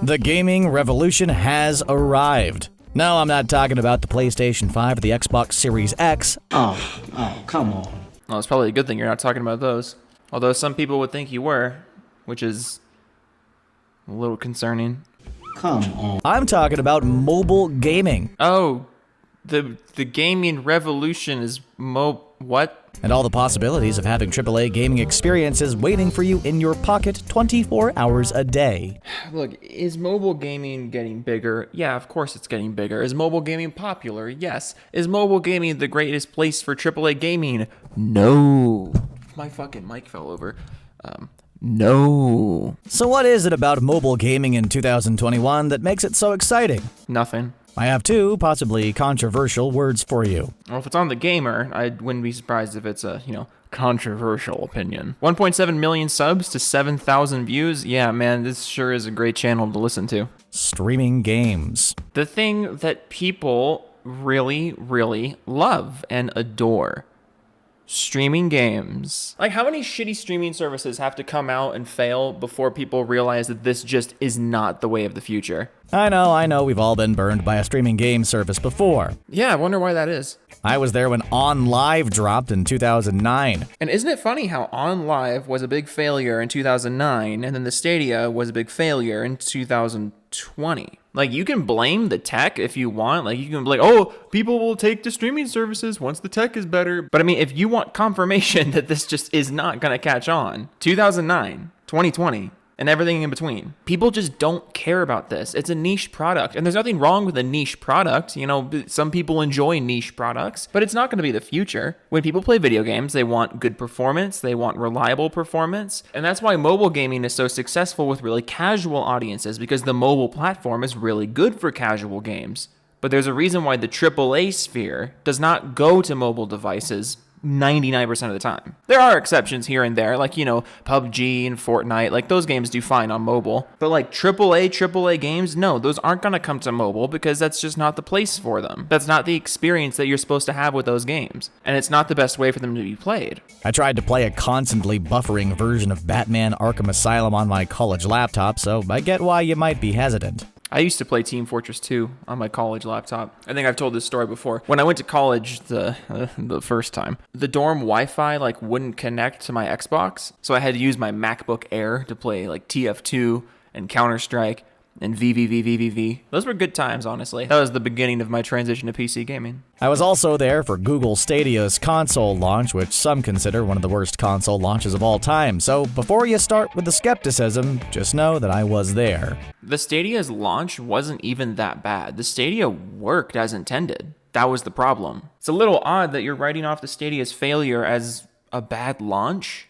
The gaming revolution has arrived. No, I'm not talking about the PlayStation 5 or the Xbox Series X. Oh, come on. Well, it's probably a good thing you're not talking about those. Although some people would think you were, which is a little concerning. Come on. I'm talking about mobile gaming. Oh, the gaming revolution is what? And all the possibilities of having AAA gaming experiences waiting for you in your pocket 24 hours a day. Look, is mobile gaming getting bigger? Yeah, of course it's getting bigger. Is mobile gaming popular? Yes. Is mobile gaming the greatest place for AAA gaming? No. My fucking mic fell over. No. So what is it about mobile gaming in 2021 that makes it so exciting? Nothing. I have two possibly controversial words for you. Well, if it's on TheGamer, I wouldn't be surprised if it's a, controversial opinion. 1.7 million subs to 7,000 views? Yeah, man, this sure is a great channel to listen to. Streaming games. The thing that people really, really love and adore. Streaming games. Like, how many shitty streaming services have to come out and fail before people realize that this just is not the way of the future? I know, we've all been burned by a streaming game service before. Yeah, I wonder why that is. I was there when OnLive dropped in 2009. And isn't it funny how OnLive was a big failure in 2009, and then the Stadia was a big failure in 2020? Like, you can blame the tech if you want. Like, you can be like, oh, people will take to streaming services once the tech is better. But I mean, if you want confirmation that this just is not going to catch on, 2009, 2020, and everything in between. People just don't care about this. It's a niche product, and there's nothing wrong with a niche product. Some people enjoy niche products, but it's not going to be the future. When people play video games, they want good performance, they want reliable performance, and that's why mobile gaming is so successful with really casual audiences, because the mobile platform is really good for casual games. But there's a reason why the AAA sphere does not go to mobile devices 99% of the time. There are exceptions here and there, like, PUBG and Fortnite, like those games do fine on mobile. But like AAA games, no, those aren't going to come to mobile because that's just not the place for them. That's not the experience that you're supposed to have with those games. And it's not the best way for them to be played. I tried to play a constantly buffering version of Batman Arkham Asylum on my college laptop, so I get why you might be hesitant. I used to play Team Fortress 2 on my college laptop. I think I've told this story before. When I went to college the first time, the dorm Wi-Fi wouldn't connect to my Xbox, so I had to use my MacBook Air to play TF2 and Counter-Strike and VVVVVV. Those were good times, honestly. That was the beginning of my transition to PC gaming. I was also there for Google Stadia's console launch, which some consider one of the worst console launches of all time. So before you start with the skepticism, just know that I was there. The Stadia's launch wasn't even that bad. The Stadia worked as intended. That was the problem. It's a little odd that you're writing off the Stadia's failure as a bad launch.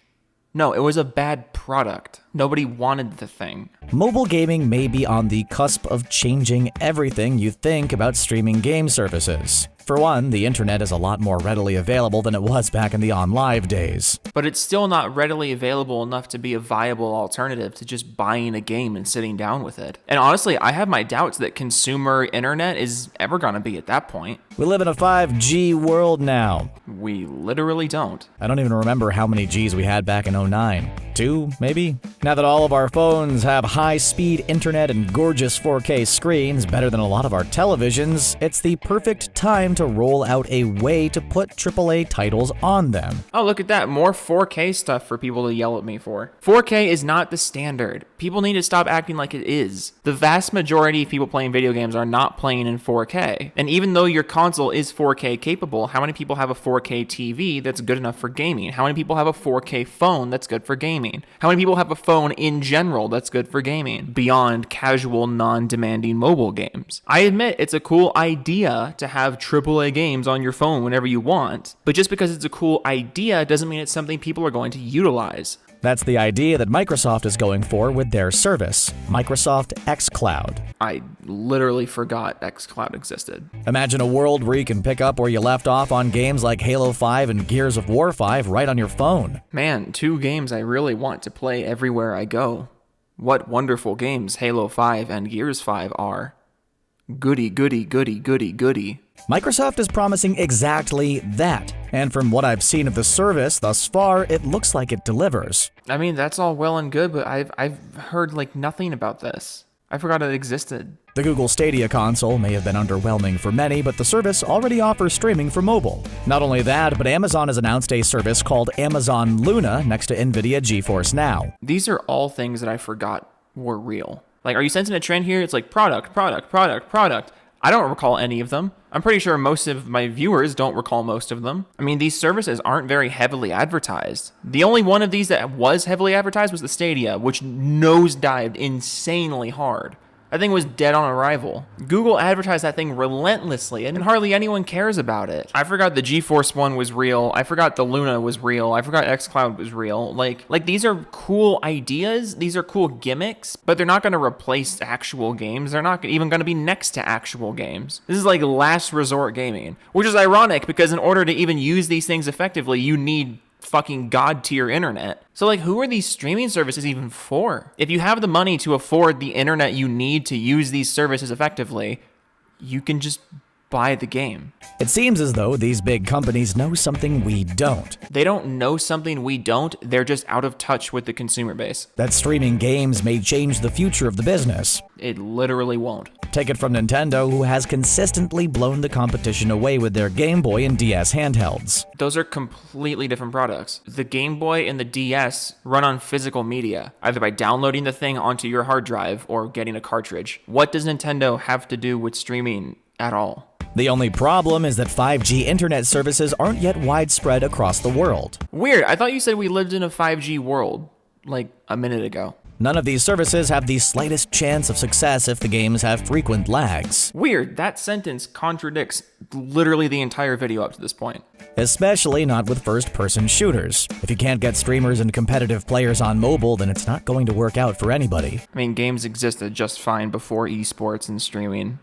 No, it was a bad product. Nobody wanted the thing. Mobile gaming may be on the cusp of changing everything you think about streaming game services. For one, the internet is a lot more readily available than it was back in the OnLive days. But it's still not readily available enough to be a viable alternative to just buying a game and sitting down with it. And honestly, I have my doubts that consumer internet is ever gonna be at that point. We live in a 5G world now. We literally don't. I don't even remember how many Gs we had back in 09. 2, maybe? Now that all of our phones have high-speed internet and gorgeous 4K screens, better than a lot of our televisions, it's the perfect time to roll out a way to put AAA titles on them. Oh, look at that. More 4K stuff for people to yell at me for. 4K is not the standard. People need to stop acting like it is. The vast majority of people playing video games are not playing in 4K. And even though your console is 4K capable, how many people have a 4K TV that's good enough for gaming? How many people have a 4K phone that's good for gaming? How many people have a phone in general that's good for gaming, beyond casual, non-demanding mobile games? I admit it's a cool idea to have AAA games on your phone whenever you want, but just because it's a cool idea doesn't mean it's something people are going to utilize. That's the idea that Microsoft is going for with their service, Microsoft xCloud. I literally forgot xCloud existed. Imagine a world where you can pick up where you left off on games like Halo 5 and Gears of War 5 right on your phone. Man, 2 games I really want to play everywhere I go. What wonderful games Halo 5 and Gears 5 are. Goody, goody, goody, goody, goody. Microsoft is promising exactly that, and from what I've seen of the service thus far, it looks like it delivers. I mean, that's all well and good, but I've heard nothing about this. I forgot it existed. The Google Stadia console may have been underwhelming for many, but the service already offers streaming for mobile. Not only that, but Amazon has announced a service called Amazon Luna next to NVIDIA GeForce Now. These are all things that I forgot were real. Like, are you sensing a trend here? It's like product, product, product, product. I don't recall any of them. I'm pretty sure most of my viewers don't recall most of them. I mean, these services aren't very heavily advertised. The only one of these that was heavily advertised was the Stadia, which nosedived insanely hard. That thing was dead on arrival. Google advertised that thing relentlessly, and hardly anyone cares about it. I forgot the GeForce one was real. I forgot the Luna was real. I forgot xCloud was real. Like these are cool ideas. These are cool gimmicks, but they're not going to replace actual games. They're not even going to be next to actual games. This is like last resort gaming, which is ironic because in order to even use these things effectively, you need fucking god tier internet. So like, who are these streaming services even for? If you have the money to afford the internet you need to use these services effectively, you can just buy the game. It seems as though these big companies know something we don't. They don't know something we don't, they're just out of touch with the consumer base. That streaming games may change the future of the business. It literally won't. Take it from Nintendo, who has consistently blown the competition away with their Game Boy and DS handhelds. Those are completely different products. The Game Boy and the DS run on physical media, either by downloading the thing onto your hard drive or getting a cartridge. What does Nintendo have to do with streaming at all? The only problem is that 5G internet services aren't yet widespread across the world. Weird, I thought you said we lived in a 5G world, like a minute ago. None of these services have the slightest chance of success if the games have frequent lags. Weird, that sentence contradicts literally the entire video up to this point. Especially not with first-person shooters. If you can't get streamers and competitive players on mobile, then it's not going to work out for anybody. I mean, games existed just fine before esports and streaming.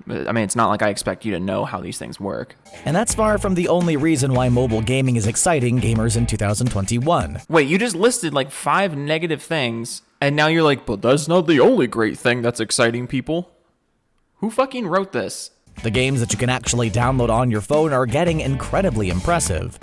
I mean, it's not like I expect you to know how these things work. And that's far from the only reason why mobile gaming is exciting gamers in 2021. Wait, you just listed like 5 negative things, and now you're like, but that's not the only great thing that's exciting people. Who fucking wrote this? The games that you can actually download on your phone are getting incredibly impressive.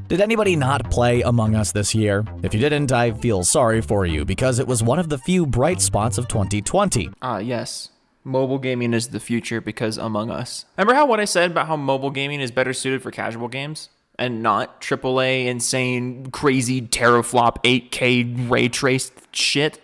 Did anybody not play Among Us this year? If you didn't, I feel sorry for you, because it was one of the few bright spots of 2020. Yes. Mobile gaming is the future because Among Us. Remember what I said about how mobile gaming is better suited for casual games? And not AAA, insane, crazy, teraflop, 8K ray traced shit?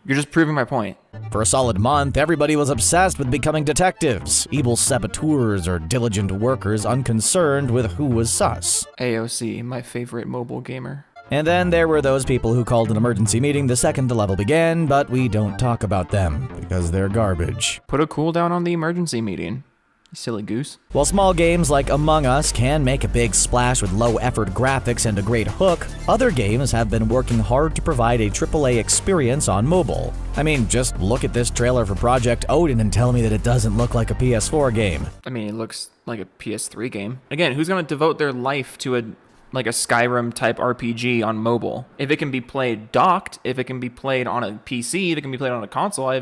You're just proving my point. For a solid month, everybody was obsessed with becoming detectives, evil saboteurs or diligent workers unconcerned with who was sus. AOC, my favorite mobile gamer. And then there were those people who called an emergency meeting the second the level began, but we don't talk about them because they're garbage. Put a cooldown on the emergency meeting. You silly goose. While small games like Among Us can make a big splash with low-effort graphics and a great hook, other games have been working hard to provide a AAA experience on mobile. I mean, just look at this trailer for Project Odin and tell me that it doesn't look like a PS4 game. I mean, it looks like a PS3 game. Again, who's going to devote their life to a Skyrim type RPG on mobile? If it can be played docked, if it can be played on a PC, if it can be played on a console,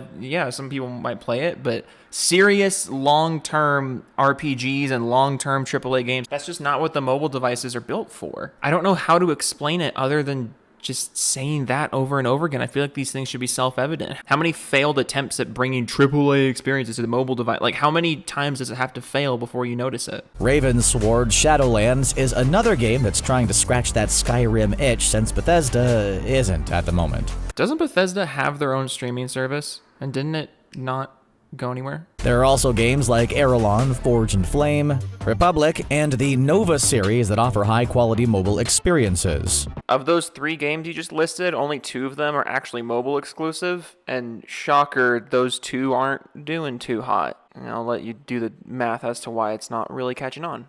some people might play it, but serious long-term RPGs and long-term AAA games, that's just not what the mobile devices are built for. I don't know how to explain it other than just saying that over and over again. I feel like these things should be self-evident. How many failed attempts at bringing AAA experiences to the mobile device? Like, how many times does it have to fail before you notice it? Ravensword Shadowlands is another game that's trying to scratch that Skyrim itch since Bethesda isn't at the moment. Doesn't Bethesda have their own streaming service? And didn't it not go anywhere? There are also games like Erelon, Forge and Flame, Republic, and the Nova series that offer high-quality mobile experiences. Of those 3 games you just listed, only 2 of them are actually mobile exclusive, and shocker, those 2 aren't doing too hot. And I'll let you do the math as to why it's not really catching on.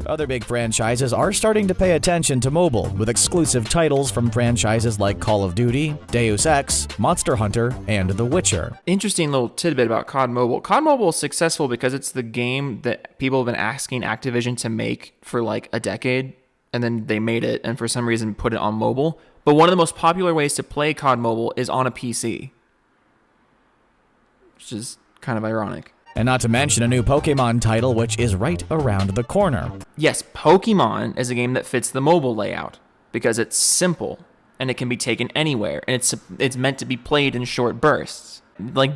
Other big franchises are starting to pay attention to mobile, with exclusive titles from franchises like Call of Duty, Deus Ex, Monster Hunter, and The Witcher. Interesting little tidbit about COD Mobile. COD Mobile is successful because it's the game that people have been asking Activision to make for like a decade, and then they made it, and for some reason put it on mobile. But one of the most popular ways to play COD Mobile is on a PC, which is kind of ironic. And not to mention a new Pokemon title, which is right around the corner. Yes, Pokemon is a game that fits the mobile layout because it's simple. and it can be taken anywhere, and it's meant to be played in short bursts. Like,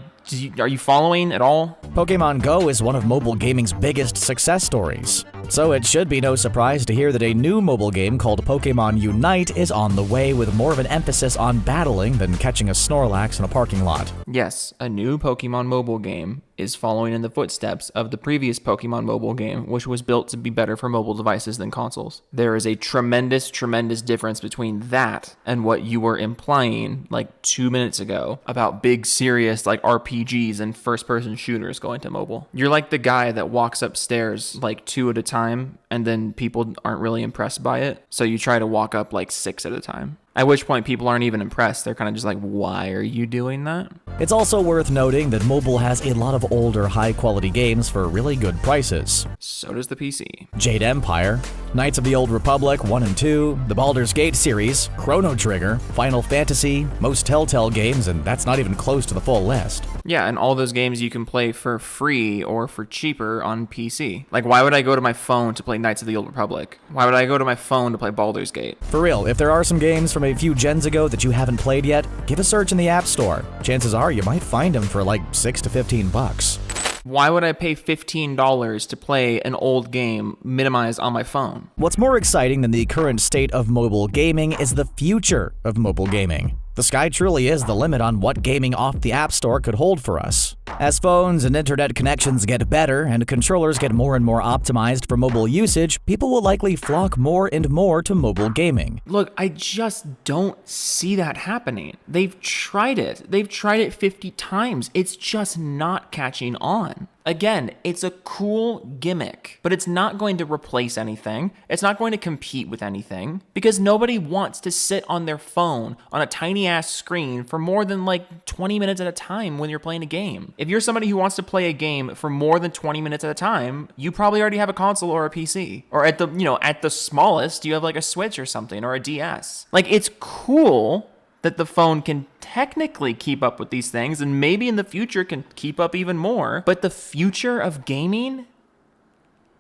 are you following at all? Pokemon Go is one of mobile gaming's biggest success stories. So it should be no surprise to hear that a new mobile game called Pokemon Unite is on the way, with more of an emphasis on battling than catching a Snorlax in a parking lot. Yes, a new Pokemon mobile game is following in the footsteps of the previous Pokemon mobile game, which was built to be better for mobile devices than consoles. There is a tremendous difference between that and what you were implying like 2 minutes ago about big, serious like RPGs and first-person shooters going to mobile. You're like the guy that walks upstairs like 2 at a time, and then people aren't really impressed by it, so you try to walk up like 6 at a time. At which point people aren't even impressed. They're kind of just like, why are you doing that? It's also worth noting that mobile has a lot of older, high-quality games for really good prices. So does the PC. Jade Empire, Knights of the Old Republic 1 and 2, the Baldur's Gate series, Chrono Trigger, Final Fantasy, most Telltale games, and that's not even close to the full list. Yeah, and all those games you can play for free or for cheaper on PC. Like, why would I go to my phone to play Knights of the Old Republic? Why would I go to my phone to play Baldur's Gate? For real, if there are some games from a few gens ago that you haven't played yet, give a search in the App Store. Chances are you might find them for like $6 to $15. Why would I pay $15 to play an old game minimized on my phone? What's more exciting than the current state of mobile gaming is the future of mobile gaming. The sky truly is the limit on what gaming off the App Store could hold for us. As phones and internet connections get better and controllers get more and more optimized for mobile usage, people will likely flock more and more to mobile gaming. Look, I just don't see that happening. They've tried it. They've tried it 50 times. It's just not catching on. Again, it's a cool gimmick, but it's not going to replace anything. It's not going to compete with anything, because nobody wants to sit on their phone on a tiny ass screen for more than like 20 minutes at a time when you're playing a game. If you're somebody who wants to play a game for more than 20 minutes at a time, you probably already have a console or a PC. Or at the smallest, you have like a Switch or something, or a DS. Like, it's cool that the phone can technically keep up with these things, and maybe in the future can keep up even more. But the future of gaming?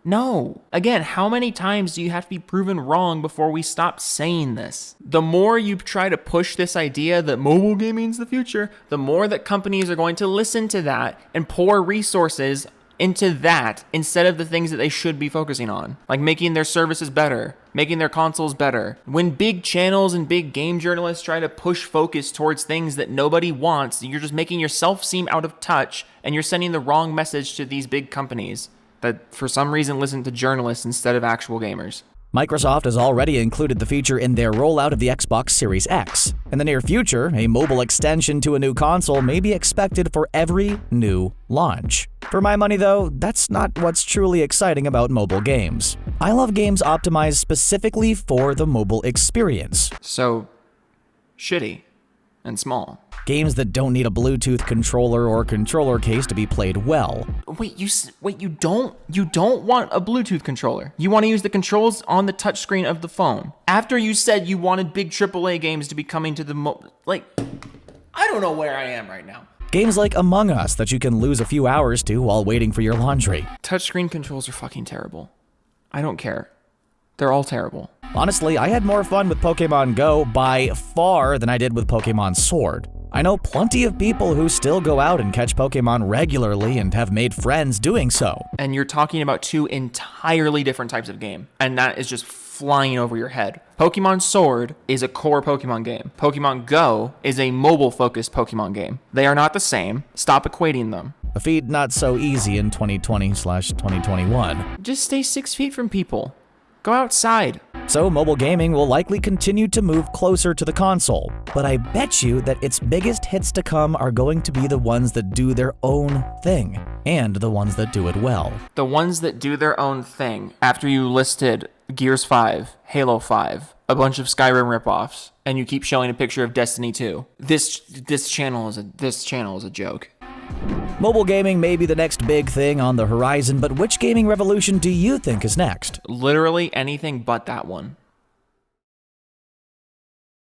No. Again, how many times do you have to be proven wrong before we stop saying this? The more you try to push this idea that mobile gaming's the future, the more that companies are going to listen to that and pour resources into that instead of the things that they should be focusing on, like making their services better, making their consoles better. When big channels and big game journalists try to push focus towards things that nobody wants, you're just making yourself seem out of touch, and you're sending the wrong message to these big companies that for some reason listen to journalists instead of actual gamers. Microsoft has already included the feature in their rollout of the Xbox Series X. In the near future, a mobile extension to a new console may be expected for every new launch. For my money though, that's not what's truly exciting about mobile games. I love games optimized specifically for the mobile experience. So, shitty and small. Games that don't need a Bluetooth controller or controller case to be played well. Wait, you don't want a Bluetooth controller. You want to use the controls on the touchscreen of the phone. After you said you wanted big AAA games to be coming to the I don't know where I am right now. Games like Among Us that you can lose a few hours to while waiting for your laundry. Touchscreen controls are fucking terrible. I don't care. They're all terrible. Honestly, I had more fun with Pokemon Go by far than I did with Pokemon Sword. I know plenty of people who still go out and catch Pokemon regularly and have made friends doing so. And you're talking about two entirely different types of game, and that is just flying over your head. Pokemon Sword is a core Pokemon game. Pokemon Go is a mobile-focused Pokemon game. They are not the same. Stop equating them. A feat not so easy in 2020/2021. Just stay 6 feet from people. Go outside. So mobile gaming will likely continue to move closer to the console, but I bet you that its biggest hits to come are going to be the ones that do their own thing, and the ones that do it well. The ones that do their own thing, after you listed Gears 5, Halo 5, a bunch of Skyrim ripoffs, and you keep showing a picture of Destiny 2. This channel is a joke. Mobile gaming may be the next big thing on the horizon, but which gaming revolution do you think is next? Literally anything but that one.